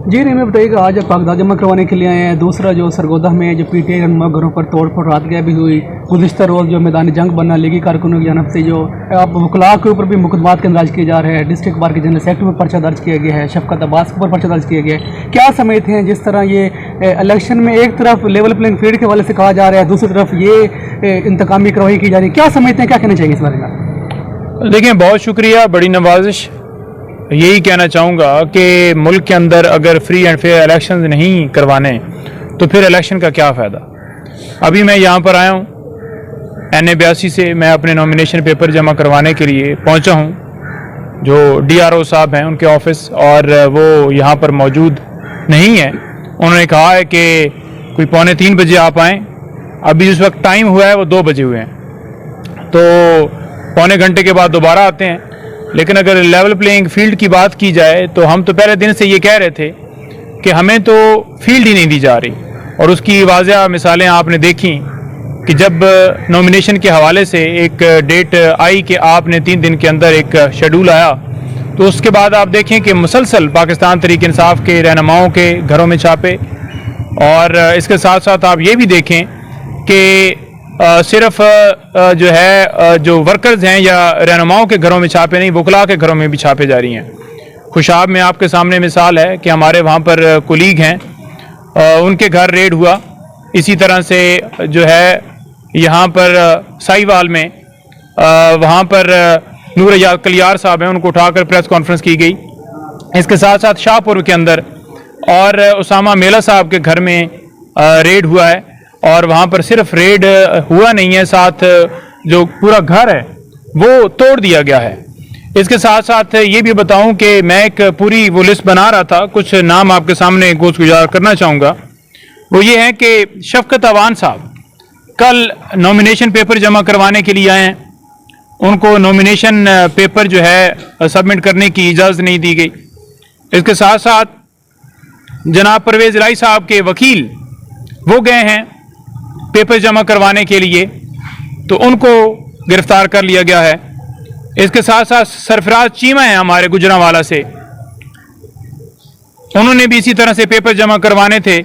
जी नहीं, मैं बताइएगा आज आप कागजात जमा करवाने के लिए आए हैं। दूसरा जो सरगोदा में जो पीटीआई घरों पर तोड़फोड़ रात गया भी हुई, गुज़िश्ता रोज़ जो मैदान जंग बनना लीगी कारकुनों की जानब से जो आप वकला के ऊपर भी मुकदमात के अंदाज किए जा रहे हैं। डिस्ट्रिक्ट बार के जनरल सेक्रेटरी पर पर्चा दर्ज किया गया है, शफकत अब्बास के ऊपर पर्चा दर्ज किया गया है। क्या समझते हैं जिस तरह ये इलेक्शन में एक तरफ लेवल प्लेइंग फील्ड के हवाले से कहा जा रहा है, दूसरी तरफ ये इंतकामी कार्रवाई की जा रही है, क्या समझते हैं, क्या कहना चाहिए इस बारे में? देखिए, बहुत शुक्रिया, बड़ी नवाजिश। यही कहना चाहूँगा कि मुल्क के अंदर अगर फ्री एंड फेयर इलेक्शन नहीं करवाने तो फिर इलेक्शन का क्या फ़ायदा। अभी मैं यहाँ पर आया हूँ NA82 से, मैं अपने नॉमिनेशन पेपर जमा करवाने के लिए पहुँचा हूँ। जो DRO साहब हैं उनके ऑफिस, और वो यहाँ पर मौजूद नहीं है। उन्होंने कहा है कि कोई 2:45 बजे आप आएँ। अभी जिस वक्त टाइम हुआ है वो 2 बजे हुए हैं, तो पौने घंटे के बाद दोबारा आते हैं। लेकिन अगर लेवल प्लेइंग फील्ड की बात की जाए तो हम तो पहले दिन से ये कह रहे थे कि हमें तो फील्ड ही नहीं दी जा रही, और उसकी वाज़ह मिसालें आपने देखी कि जब नॉमिनेशन के हवाले से एक डेट आई कि आपने 3 दिन के अंदर एक शेड्यूल आया, तो उसके बाद आप देखें कि मुसलसल पाकिस्तान तहरीक इंसाफ के रहनुमाओं के घरों में छापे, और इसके साथ साथ आप ये भी देखें कि सिर्फ जो है जो वर्कर्स हैं या रहनुमाओं के घरों में छापे नहीं, वकला के घरों में भी छापे जा रही हैं। खुशाब में आपके सामने मिसाल है कि हमारे वहाँ पर कुलीग हैं, उनके घर रेड हुआ। इसी तरह से जो है यहाँ पर साहिवाल में वहाँ पर नूर कलियार साहब हैं, उनको उठाकर प्रेस कॉन्फ्रेंस की गई। इसके साथ साथ शाहपुर के अंदर और उसामा मेला साहब के घर में रेड हुआ है, और वहाँ पर सिर्फ रेड हुआ नहीं है, साथ जो पूरा घर है वो तोड़ दिया गया है। इसके साथ साथ ये भी बताऊं कि मैं एक पूरी वो लिस्ट बना रहा था, कुछ नाम आपके सामने गोशगुजार करना चाहूँगा। वो ये है कि शफकत अवान साहब कल नॉमिनेशन पेपर जमा करवाने के लिए आए हैं। उनको नॉमिनेशन पेपर जो है सबमिट करने की इजाज़त नहीं दी गई। इसके साथ साथ जनाब परवेज़ इलाही साहब के वकील वो गए हैं पेपर जमा करवाने के लिए, तो उनको गिरफ्तार कर लिया गया है। इसके साथ साथ सरफराज चीमा हैं हमारे गुजरांवाला से, उन्होंने भी इसी तरह से पेपर जमा करवाने थे,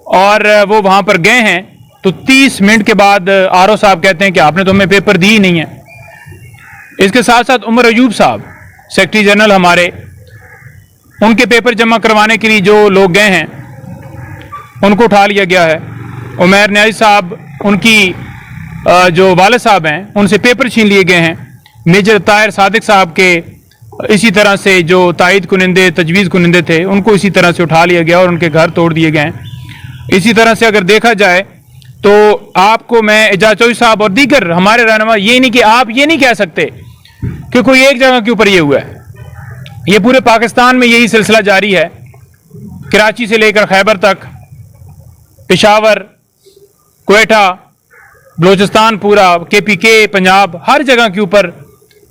और वो वहाँ पर गए हैं, तो 30 मिनट के बाद RO साहब कहते हैं कि आपने तो हमें पेपर दी ही नहीं है। इसके साथ साथ उमर अयूब साहब सेक्रेटरी जनरल हमारे, उनके पेपर जमा करवाने के लिए जो लोग गए हैं उनको उठा लिया गया है। उमर न्याजी साहब, उनकी जो वाले साहब हैं, उनसे पेपर छीन लिए गए हैं। मेजर ताहिर सादिक साहब के इसी तरह से जो तायद कुनिंदे तजवीज़ कुनिंदे थे, उनको इसी तरह से उठा लिया गया और उनके घर तोड़ दिए गए हैं। इसी तरह से अगर देखा जाए तो आपको मैं एजाज चौधरी साहब और दीगर हमारे रहनुमा, ये नहीं कि आप ये नहीं कह सकते कि कोई एक जगह के ऊपर ये हुआ है। ये पूरे पाकिस्तान में यही सिलसिला जारी है, कराची से लेकर खैबर तक, पेशावर, क्वेटा, बलोचिस्तान पूरा, KPK, पंजाब, हर जगह के ऊपर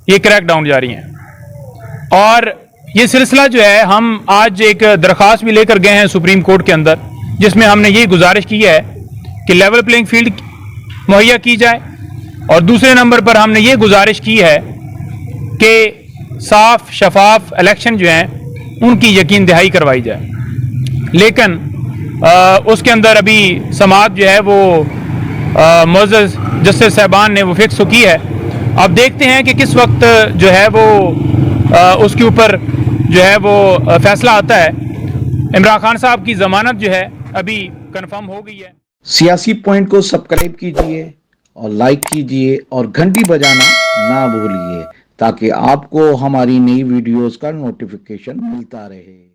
ये क्रैकडाउन जारी हैं। और ये सिलसिला जो है, हम आज एक दरख्वास्त भी लेकर गए हैं सुप्रीम कोर्ट के अंदर, जिसमें हमने ये गुजारिश की है कि लेवल प्लेइंग फील्ड मुहैया की जाए, और दूसरे नंबर पर हमने ये गुजारिश की है कि साफ शफाफ इलेक्शन जो हैं उनकी यकीन दहाई करवाई जाए। लेकिन उसके अंदर अभी समाअत जो है वो मुअज़्ज़ज़ जस्टिस साहबान ने वो फिक्स की है। अब देखते हैं कि किस वक्त जो है वो उसके ऊपर जो है वो फैसला आता है। इमरान खान साहब की ज़मानत जो है अभी कंफर्म हो गई है। सियासी पॉइंट को सब्सक्राइब कीजिए और लाइक कीजिए और घंटी बजाना ना भूलिए, ताकि आपको हमारी नई वीडियोस का नोटिफिकेशन मिलता रहे।